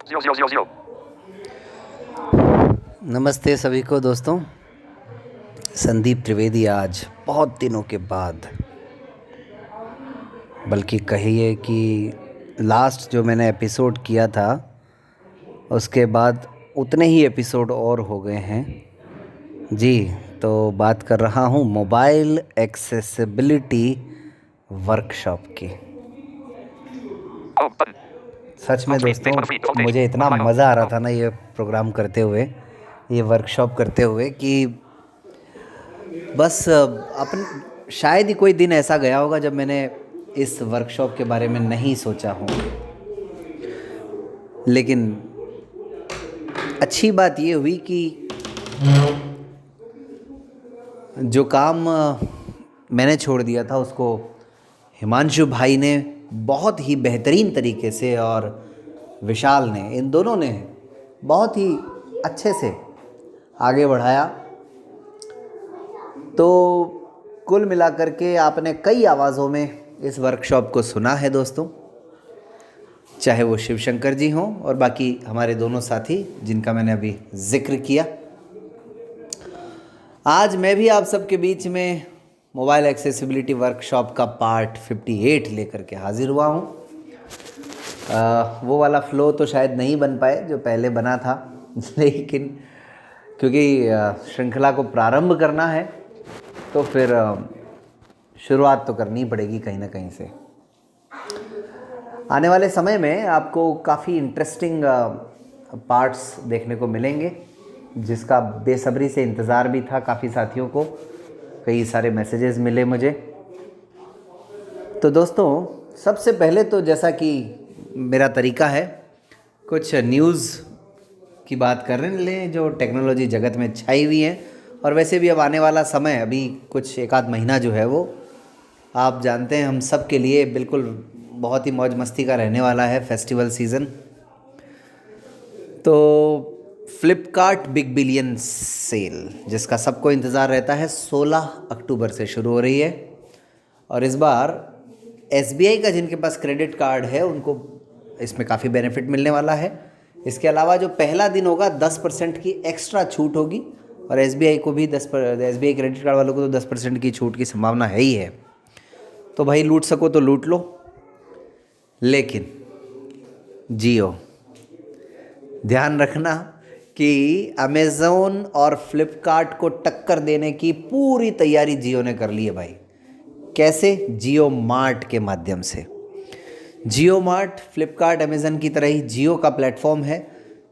000. नमस्ते सभी को दोस्तों। संदीप त्रिवेदी आज बहुत दिनों के बाद, बल्कि कहिए कि लास्ट जो मैंने एपिसोड किया था उसके बाद उतने ही एपिसोड और हो गए हैं जी। तो बात कर रहा हूँ मोबाइल एक्सेसिबिलिटी वर्कशॉप की। Home button. सच में Home screen. दोस्तों, Facebook feed. Default page. मुझे इतना Profile. मज़ा आ रहा Home. था ना ये प्रोग्राम करते हुए, ये वर्कशॉप करते हुए, कि बस अपन शायद ही कोई दिन ऐसा गया होगा जब मैंने इस वर्कशॉप के बारे में नहीं सोचा हो। लेकिन अच्छी बात ये हुई कि जो काम मैंने छोड़ दिया था उसको हिमांशु भाई ने बहुत ही बेहतरीन तरीके से, और विशाल ने, इन दोनों ने बहुत ही अच्छे से आगे बढ़ाया। तो कुल मिलाकर के आपने कई आवाज़ों में इस वर्कशॉप को सुना है दोस्तों, चाहे वो शिवशंकर जी हों और बाकी हमारे दोनों साथी जिनका मैंने अभी जिक्र किया। आज मैं भी आप सबके बीच में मोबाइल एक्सेसिबिलिटी वर्कशॉप का पार्ट 58 लेकर के हाजिर हुआ हूँ। वो वाला फ़्लो तो शायद नहीं बन पाए जो पहले बना था लेकिन क्योंकि श्रृंखला को प्रारंभ करना है तो फिर शुरुआत तो करनी पड़ेगी कहीं ना कहीं से। आने वाले समय में आपको काफ़ी इंटरेस्टिंग पार्ट्स देखने को मिलेंगे, जिसका बेसब्री से इंतज़ार भी था काफ़ी साथियों को। कई सारे मैसेजेस मिले मुझे। तो दोस्तों, सबसे पहले तो जैसा कि मेरा तरीका है, कुछ न्यूज़ की बात कर लें जो टेक्नोलॉजी जगत में छाई हुई है। और वैसे भी अब आने वाला समय, अभी कुछ एक आध महीना जो है वो आप जानते हैं हम सब के लिए बिल्कुल बहुत ही मौज मस्ती का रहने वाला है, फेस्टिवल सीज़न। तो फ्लिपकार्ट बिग बिलियन सेल, जिसका सबको इंतज़ार रहता है, 16 अक्टूबर से शुरू हो रही है। और इस बार SBI का जिनके पास क्रेडिट कार्ड है उनको इसमें काफ़ी बेनिफिट मिलने वाला है। इसके अलावा जो पहला दिन होगा 10% की एक्स्ट्रा छूट होगी, और SBI को भी SBI क्रेडिट कार्ड वालों को तो 10% की छूट की संभावना है ही है। तो भाई लूट सको तो लूट लो। लेकिन जियो, ध्यान रखना कि अमेज़ोन और फ्लिपकार्ट को टक्कर देने की पूरी तैयारी जियो ने कर ली है भाई। कैसे? जियो मार्ट के माध्यम से। जियो मार्ट फ्लिपकार्ट अमेज़न की तरह ही जियो का प्लेटफॉर्म है,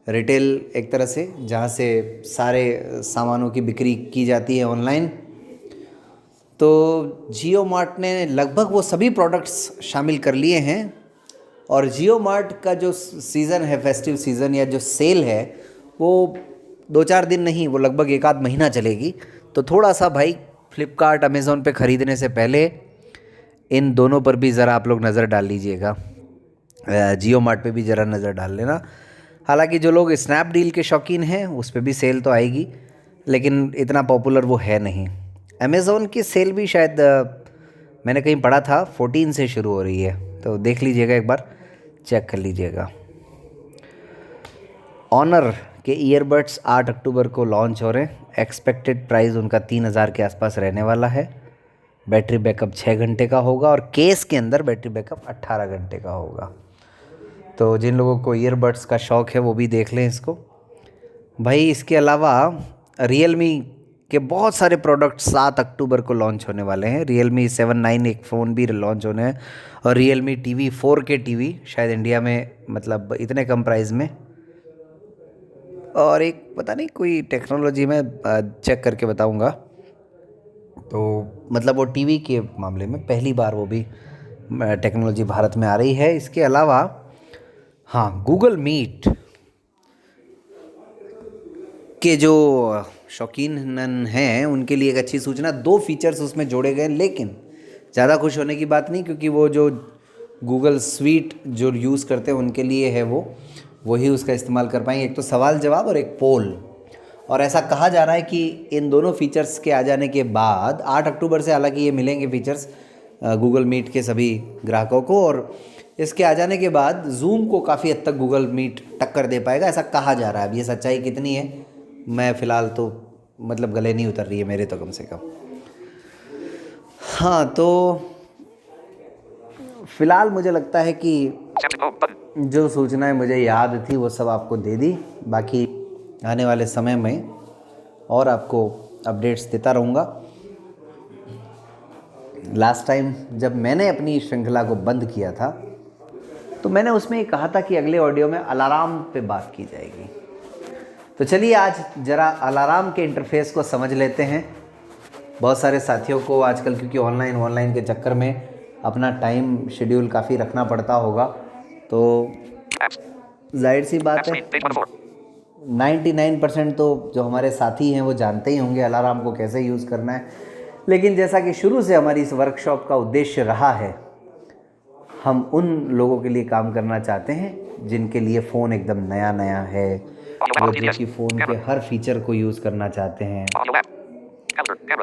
रिटेल एक तरह से, जहाँ से सारे सामानों की बिक्री की जाती है ऑनलाइन। तो जियो मार्ट ने लगभग वो सभी प्रोडक्ट्स शामिल कर लिए हैं। और जियो मार्ट का जो सीज़न है, फेस्टिव सीज़न या जो सेल है, वो 2-4 दिन नहीं, वो लगभग एक आध महीना चलेगी। तो थोड़ा सा भाई फ्लिपकार्ट अमेज़ॉन पे ख़रीदने से पहले इन दोनों पर भी ज़रा आप लोग नज़र डाल लीजिएगा। जियो मार्ट पे भी ज़रा नज़र डाल लेना। हालांकि जो लोग स्नैपडील के शौकीन हैं उस पर भी सेल तो आएगी, लेकिन इतना पॉपुलर वो है नहीं। अमेज़ॉन की सेल भी शायद मैंने कहीं पढ़ा था 14 से शुरू हो रही है, तो देख लीजिएगा, एक बार चेक कर लीजिएगा। ऑनर के ईयरबड्स 8 अक्टूबर को लॉन्च हो रहे हैं। एक्सपेक्टेड प्राइस उनका 3000 के आसपास रहने वाला है। बैटरी बैकअप 6 घंटे का होगा और केस के अंदर बैटरी बैकअप 18 घंटे का होगा। तो जिन लोगों को ईयरबड्स का शौक़ है वो भी देख लें इसको भाई। इसके अलावा रियलमी के बहुत सारे प्रोडक्ट 7 अक्टूबर को लॉन्च होने वाले हैं। रियलमी 7 9 एक फ़ोन भी लॉन्च होने हैं, और रियलमी टीवी 4K टीवी शायद इंडिया में, मतलब इतने कम प्राइस में। और एक पता नहीं कोई टेक्नोलॉजी में चेक करके बताऊंगा। तो मतलब वो टीवी के मामले में पहली बार वो भी टेक्नोलॉजी भारत में आ रही है। इसके अलावा हाँ, गूगल मीट के जो शौकीन हैं उनके लिए एक अच्छी सूचना, 2 फीचर्स उसमें जोड़े गए। लेकिन ज़्यादा खुश होने की बात नहीं, क्योंकि वो जो गूगल स्वीट जो यूज़ करते हैं उनके लिए है, वो वही उसका इस्तेमाल कर पाएंगे। एक तो सवाल जवाब और एक पोल। और ऐसा कहा जा रहा है कि इन दोनों फीचर्स के आ जाने के बाद 8 अक्टूबर से हालांकि ये मिलेंगे फीचर्स गूगल मीट के सभी ग्राहकों को, और इसके आ जाने के बाद जूम को काफ़ी हद तक गूगल मीट टक्कर दे पाएगा, ऐसा कहा जा रहा है। अब ये सच्चाई कितनी है, मैं फ़िलहाल तो मतलब गले नहीं उतर रही है मेरे तो कम से कम। हाँ, तो फ़िलहाल मुझे लगता है कि जो सूचनाएं मुझे याद थी वो सब आपको दे दी। बाकी आने वाले समय में और आपको अपडेट्स देता रहूँगा। लास्ट टाइम जब मैंने अपनी श्रृंखला को बंद किया था तो मैंने उसमें ये कहा था कि अगले ऑडियो में अलार्म पे बात की जाएगी। तो चलिए आज ज़रा अलार्म के इंटरफेस को समझ लेते हैं। बहुत सारे साथियों को आजकल क्योंकि ऑनलाइन के चक्कर में अपना टाइम शेड्यूल काफ़ी रखना पड़ता होगा, तो जाहिर सी बात है 99% तो जो हमारे साथी हैं वो जानते ही होंगे अलार्म को कैसे यूज़ करना है। लेकिन जैसा कि शुरू से हमारी इस वर्कशॉप का उद्देश्य रहा है, हम उन लोगों के लिए काम करना चाहते हैं जिनके लिए फ़ोन एकदम नया है, वो जो कि फ़ोन के हर फीचर को यूज़ करना चाहते हैं।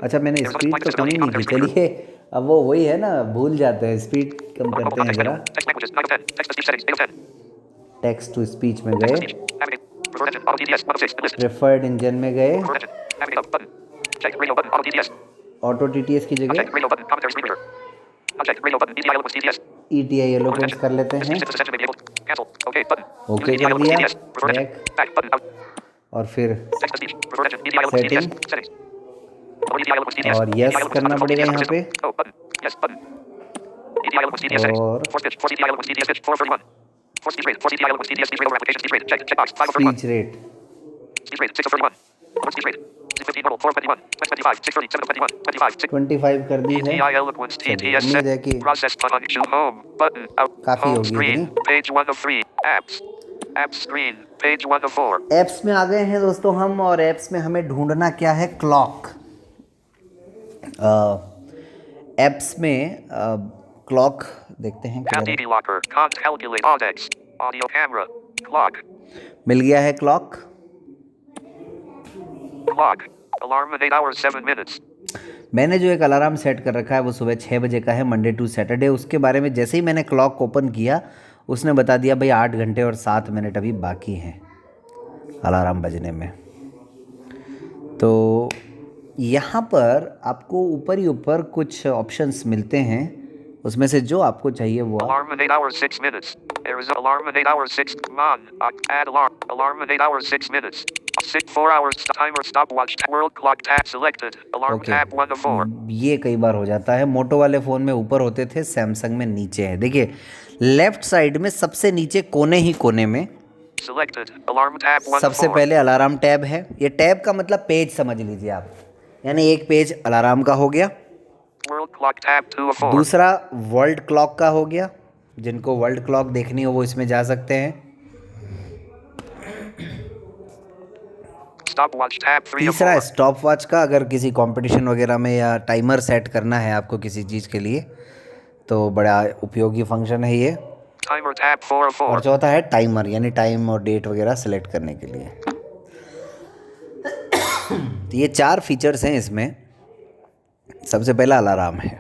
अच्छा, मैंने स्पीड तो कम ही नहीं की, चलिए अब वो वही है ना, भूल जाते हैं, स्पीड कम करते हैं ज़रा। टेक्स्ट टू स्पीच में गए, प्रेफर्ड इंजन में गए, ऑटो TTS की जगह ETI येलो पेंट्स कर लेते हैं। ओके कर दिया, बैक, और फिर सेटिंग और यस करना पड़ेगा यहाँ पे, और स्पीच रेट 25 कर दी है। चलिए, उम्मीद है कि काफ़ी होगी इतनी। एप्स में आ गए हैं दोस्तों हम, और एप्स में हमें ढूंढना क्या है, क्लॉक। एप्स में क्लॉक देखते हैं, मिल गया है क्लॉक। मैंने जो एक अलार्म सेट कर रखा है वो सुबह 6 बजे का है, मंडे टू सैटरडे। उसके बारे में जैसे ही मैंने क्लॉक ओपन किया उसने बता दिया भाई 8 घंटे और 7 मिनट अभी बाकी हैं अलार्म बजने में। तो यहाँ पर आपको ऊपर ही ऊपर कुछ ऑप्शंस मिलते हैं, उसमें से जो आपको चाहिए वो ये कई बार हो जाता है। मोटो वाले फ़ोन में ऊपर होते थे, सैमसंग में नीचे है। देखिए लेफ्ट साइड में सबसे नीचे कोने में सबसे पहले अलार्म टैब है। ये टैब का मतलब पेज समझ लीजिए आप, यानी एक पेज अलार्म का हो गया, दूसरा वर्ल्ड क्लॉक का हो गया। जिनको वर्ल्ड क्लॉक देखनी हो वो इसमें जा सकते हैं। तीसरा स्टॉप वॉच का, अगर किसी कंपटीशन वगैरह में या टाइमर सेट करना है आपको किसी चीज़ के लिए तो बड़ा उपयोगी फंक्शन है ये। और चौथा है टाइमर, यानी टाइम और डेट वगैरह सेलेक्ट करने के लिए। तो ये 4 फीचर्स हैं इसमें। सबसे पहला अलार्म है।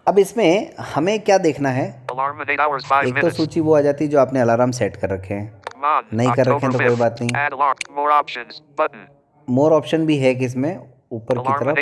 अब इसमें हमें क्या देखना है, एक तो सूची वो आ जाती है जो आपने अलार्म सेट कर रखे हैं, नहीं कर रखे हैं तो कोई बात नहीं। मोर ऑप्शन भी है कि इसमें ऊपर की तरफ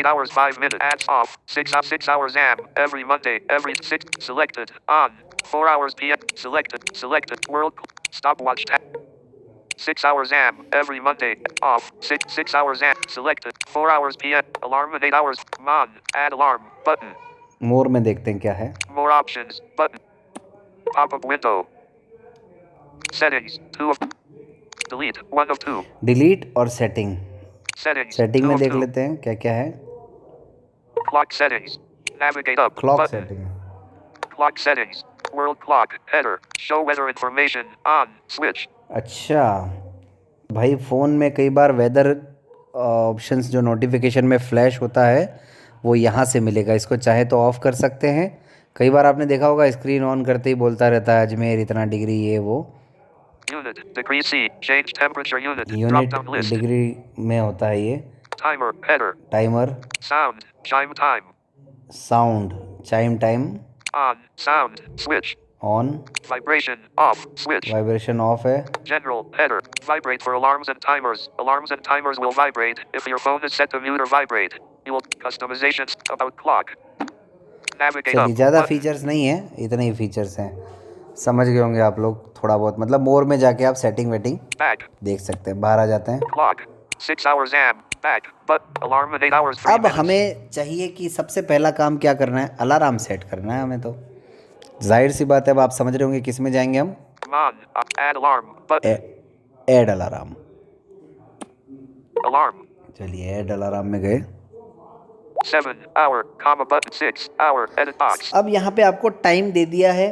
मोर में देखते हैं क्या है। More options button. Pop-up window. Settings 2 of delete 1 of 2. Delete और setting. Setting में देख लेते हैं क्या क्या है। Clock settings. Navigate up. Clock button. Setting. Clock settings. World clock header. Show weather information on switch. अच्छा भाई, फ़ोन में कई बार वेदर ऑप्शंस जो नोटिफिकेशन में फ्लैश होता है वो यहाँ से मिलेगा। इसको चाहे तो ऑफ़ कर सकते हैं। कई बार आपने देखा होगा स्क्रीन ऑन करते ही बोलता रहता है अजमेर इतना डिग्री, ये वो यूनिट डिग्री में होता है ये। Timer sound chyme time on, Vibration off. Switch. Vibration of है, General header. Vibrate for alarms and timers. Alarms and timers will vibrate if your phone is set to mute or vibrate. You will customizations about clock. Navigate चलिए up. ज़्यादा Button. Features नहीं है, इतने ही features हैं, समझ गए होंगे आप लोग थोड़ा बहुत, मतलब मोर में जाके आप सेटिंग वेटिंग Back. देख सकते हैं। बाहर आ जाते हैं। Clock. 6 hours AM. Back. But alarm in 8 hours 3 अब minutes. हमें चाहिए कि सबसे पहला काम क्या करना है, अलार्म सेट करना है हमें। तो जाहिर सी बात है, अब आप समझ रहे होंगे किस में जाएंगे हम, On. Add alarm. Button. Add alarm. Alarm. चलिए ऐड अलार्म में गए। 7 hour. Comma button. 6 hour. Edit box. अब यहाँ पे आपको टाइम दे दिया है,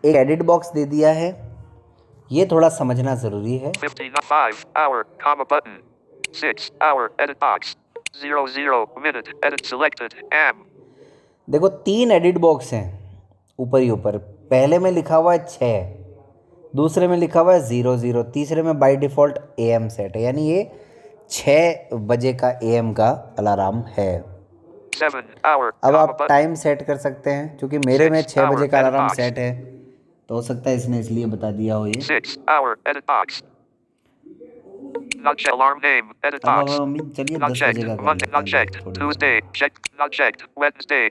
एक एडिट बॉक्स दे दिया है, ये थोड़ा समझना ज़रूरी है। 5 hour. Comma button. 6 hour. Edit box. 00 minute. Edit selected. AM. देखो 3 एडिट बॉक्स हैं ऊपर ही ऊपर। पहले में लिखा हुआ है 6, दूसरे में लिखा हुआ है 00, तीसरे में बाय डिफ़ॉल्ट AM सेट है, यानी ये 6 बजे का AM का अलार्म है। 7 hour. अब Comma आप button. टाइम सेट कर सकते हैं, क्योंकि मेरे में 6 बजे का edit अलार्म box. सेट है, तो हो सकता है इसने इसलिए बता दिया हो ये। 6 hour. Edit box. Not checked. Alarm name. Edit अब box. हम चलिए Not 10 बजे checked. का कर Monday. लेते Not हैं checked. थोड़ी देर। Tuesday. Checked. Not checked. Wednesday.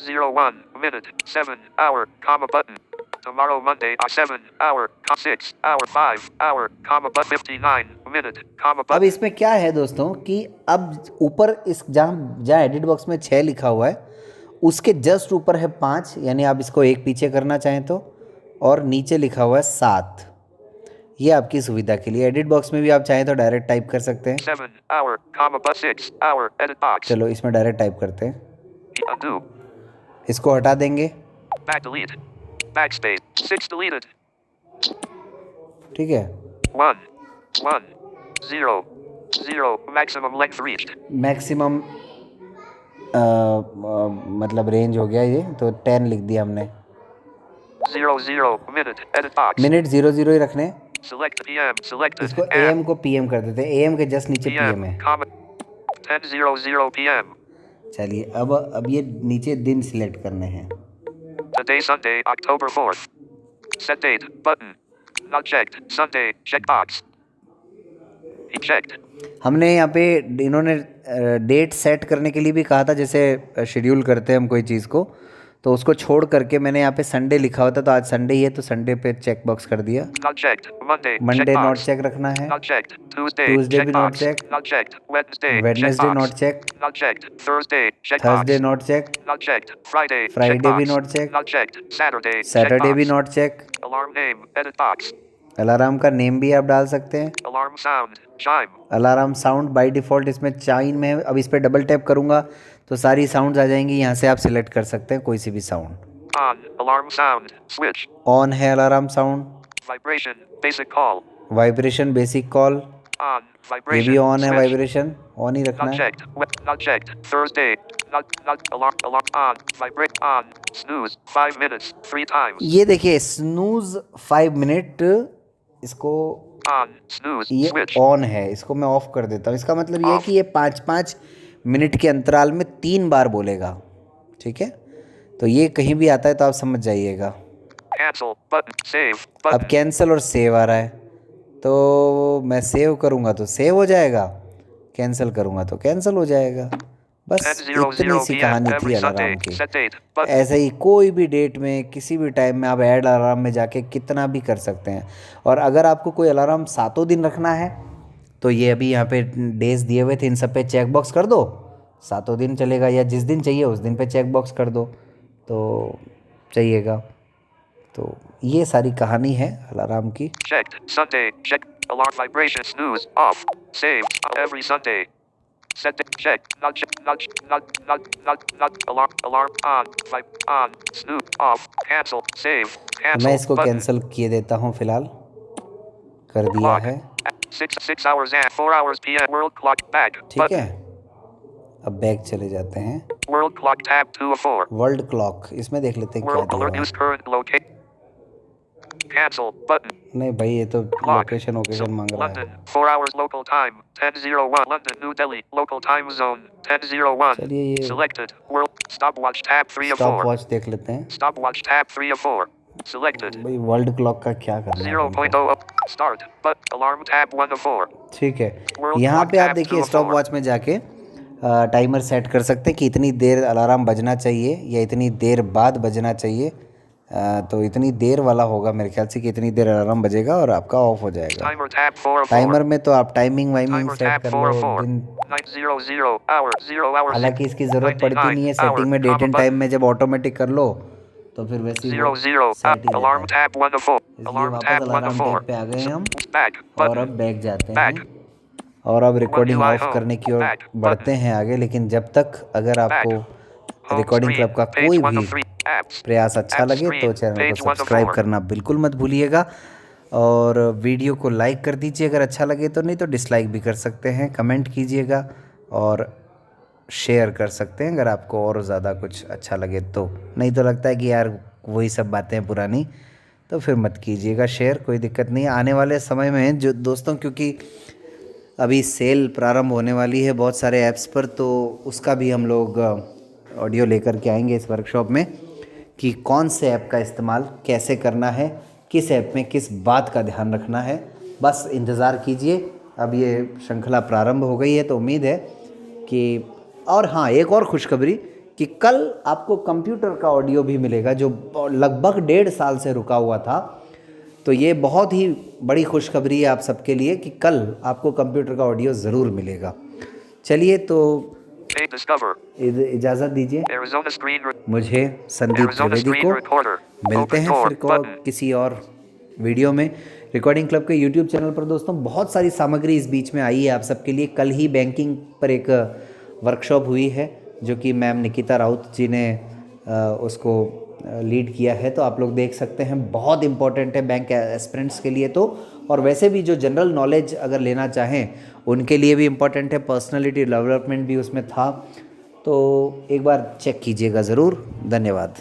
01 minute. 7 hour. Comma button. Tomorrow Monday. 7 hour. 6 hour. 5 hour. Comma but 59 minute. Comma अब button. इसमें क्या है दोस्तों कि अब ऊपर इस जहाँ जहाँ एडिट बॉक्स में 6 लिखा हुआ है, उसके जस्ट ऊपर है 5, यानी आप इसको एक पीछे करना चाहें तो, और नीचे लिखा हुआ है 7। ये आपकी सुविधा के लिए। एडिट बॉक्स में भी आप चाहें तो डायरेक्ट टाइप कर सकते हैं। 7 hour. Comma but 6 hour. Edit box. चलो इसमें डायरेक्ट टाइप करते हैं, Undo. इसको हटा देंगे, Back delete. Backspace. 6 deleted. ठीक है। 1 1 0 0. Maximum length reached. मैक्सिमम मतलब रेंज हो गया ये, तो 10 लिख दिया हमने। 00 minute. Edit box. मिनट 00 ही रखने, Select PM. Selected. इसको AM. AM को PM कर देते हैं। AM के जस्ट नीचे PM है। Comma 10:00 PM. चलिए अब ये नीचे दिन सिलेक्ट करने हैं। Today Sunday, October 4th. Set date button. Not checked. Sunday. Checkbox. He checked. हमने यहाँ पे इन्होंने डेट सेट करने के लिए भी कहा था, जैसे शेड्यूल करते हैं हम कोई चीज़ को, तो उसको छोड़ करके मैंने यहाँ पे संडे लिखा होता, तो आज संडे ही है तो संडे पे चेक बॉक्स कर दिया। Not checked. Monday. Monday checkbox. Not check रखना है, Not checked. Tuesday. Tuesday भी not checkbox. check. Not checked. Wednesday. Wednesday checkbox. Not check, Not checked. Thursday. Checkbox. Thursday not check, Not checked. Friday. Friday checkbox. भी not check. Not checked. Saturday. Saturday भी checkbox. Not check. Alarm name. Edit box. Alarm का name भी आप डाल सकते हैं। Alarm sound. Chime. Alarm sound by default इसमें chime में है। अब इस पर डबल टैप करूँगा तो सारी साउंड्स आ जाएंगी, यहाँ से आप सिलेक्ट कर सकते हैं कोई सी भी sound. On. Alarm sound. Switch. On है alarm sound, Vibration. Basic call. Vibration basic call, On. ये Vibration. भी ऑन है, Switch. वाइब्रेशन ऑन ही रखना Not है। checked. Not checked. Thursday. Not alarm on. Vibrate on. Snooze. 5 minutes. 3 times. ये देखिए snooze 5 minute, इसको On. Snooze. ये Switch. ऑन है, इसको मैं ऑफ कर देता हूँ। इसका मतलब ये है कि ये 5-5 मिनट के अंतराल में 3 बार बोलेगा, ठीक है। तो ये कहीं भी आता है तो आप समझ जाइएगा। Cancel. Button. Save. अब Button. कैंसिल और सेव आ रहा है, तो मैं सेव करूँगा तो सेव हो जाएगा, कैंसिल करूँगा तो कैंसिल हो जाएगा। बस 10:00 इतनी सी PM. कहानी थी Every Sunday. अलार्म की। Set date. Button. ऐसे ही कोई भी डेट में किसी भी टाइम में आप ऐड अलार्म में जाके कितना भी कर सकते हैं। और अगर आपको कोई अलार्म 7 दिन रखना है तो ये अभी यहाँ पे डेज दिए हुए थे, इन सब पे चेक बॉक्स कर दो, 7 दिन चलेगा, या जिस दिन चाहिए उस दिन पे चेक बॉक्स कर दो तो चाहिएगा। तो ये सारी कहानी है अलार्म की। Checked. Sunday. Check. Alarm vibration. Snooze. Off. Save. Every Sunday. Set date. Check. Not. Alarm. Alarm on. On. Snooze. Off. Cancel. Save. तो Cancel. मैं इसको Button. कैंसिल किए देता हूँ, फ़िलहाल कर दिया Clock. है, 6 hours and 4 hours PM. World clock back. ठीक Button. है। अब बैक चले जाते हैं, World clock tab 2 of 4. World clock, इसमें देख लेते हैं क्या World दिया alert हुआ news current location. Cancel. Button. है। नहीं भाई, ये तो Clock. लोकेशन मांग रहा है। London. 4 hours local time. 10:01. London, New Delhi. Local time zone. 10:01. चलिए ये Selected. World. Stopwatch tab 3 of stop 4. Watch देख लेते हैं। Stopwatch tab 3 of 4. Selected. भाई वर्ल्ड क्लॉक का क्या करना है तुमको? 0.0 up. Start. But alarm tab 1 of 4. ठीक है, World यहाँ clock पे आप tab देखिए 2 of स्टॉप 4. वॉच में जाके टाइमर सेट कर सकते हैं कि इतनी देर अलार्म बजना चाहिए या इतनी देर बाद बजना चाहिए। तो इतनी देर वाला होगा मेरे ख्याल से कि इतनी देर अलार्म बजेगा और आपका ऑफ हो जाएगा। Timer tab 4 of 4. टाइमर में तो आप टाइमिंग वाइमिंग Timer सेट tab कर 4 लो of 4. दिन, 9:00 hour 0 hour हालांकि इसकी ज़रूरत पड़ती नहीं है 99 hour सेटिंग में, date comma and button. Time में जब ऑटोमेटिक कर लो तो फिर वैसे ही वो 00 सेट ही alarm रहता है। tab 1 of 4. इसलिए Alarm वापस tab 1 of अलार्म 4. टैब पे आ गए हैं हम Back और button. अब बैक जाते Back. हैं और अब रिकॉर्डिंग UI ऑफ home. करने की ओर Back बढ़ते button. हैं आगे। लेकिन जब तक अगर आपको Home रिकॉर्डिंग screen. क्लब का Page कोई 1 भी of 3. Apps. प्रयास अच्छा App लगे तो screen. चैनल को Page 1 of सब्सक्राइब 4. करना बिल्कुल मत भूलिएगा और वीडियो को लाइक कर दीजिए अगर अच्छा लगे तो, नहीं तो डिसलाइक भी कर सकते हैं, कमेंट कीजिएगा और शेयर कर सकते हैं अगर आपको और ज़्यादा कुछ अच्छा लगे तो। नहीं तो लगता है कि यार वही सब बातें हैं पुरानी, तो फिर मत कीजिएगा शेयर, कोई दिक्कत नहीं है। आने वाले समय में जो दोस्तों, क्योंकि अभी सेल प्रारंभ होने वाली है बहुत सारे ऐप्स पर, तो उसका भी हम लोग ऑडियो लेकर के आएंगे इस वर्कशॉप में कि कौन से ऐप का इस्तेमाल कैसे करना है, किस ऐप में किस बात का ध्यान रखना है। बस इंतज़ार कीजिए, अब ये श्रृंखला प्रारंभ हो गई है तो उम्मीद है कि, और हाँ एक और खुशखबरी कि कल आपको कंप्यूटर का ऑडियो भी मिलेगा जो लगभग 1.5 साल से रुका हुआ था। तो ये बहुत ही बड़ी खुशखबरी है आप सबके लिए कि कल आपको कंप्यूटर का ऑडियो ज़रूर मिलेगा। चलिए तो इजाज़त दीजिए मुझे संदीप त्रिवेदी को। मिलते हैं फिर किसी और वीडियो में। रिकॉर्डिंग क्लब के यूट्यूब चैनल पर दोस्तों बहुत सारी सामग्री इस बीच में आई है आप सबके लिए। कल ही बैंकिंग पर एक वर्कशॉप हुई है जो कि मैम निकिता राउत जी ने उसको लीड किया है, तो आप लोग देख सकते हैं। बहुत इंपॉर्टेंट है बैंक एस्पिरेंट्स के लिए तो, और वैसे भी जो जनरल नॉलेज अगर लेना चाहें उनके लिए भी इम्पॉर्टेंट है। पर्सनालिटी डेवलपमेंट भी उसमें था, तो एक बार चेक कीजिएगा ज़रूर। धन्यवाद।